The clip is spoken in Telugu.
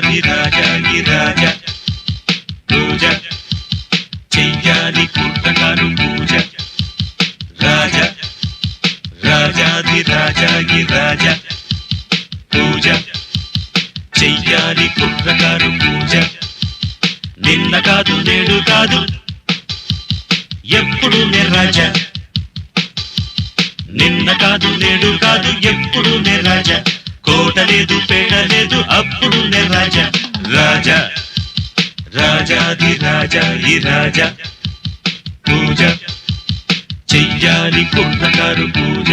రాజాధిరాజా ఈ రాజా పూజ చెయ్యాలి పుట్టకారు పూజ రాజా రాజాధిరాజా ఈ రాజా పూజ చెయ్యాలి పుట్టకారు పూజ నిన్న కాదు నేడు కాదు ఎప్పుడు నే రాజా నిన్న కాదు నేడు కాదు ఎప్పుడు నే రాజా కోట లేదు పేట లేదు అప్పుడు నే రాజా రాజా రాజాధిరాజా ఈ రాజా పూజ చెయ్యాలి పుట్టకారు పూజ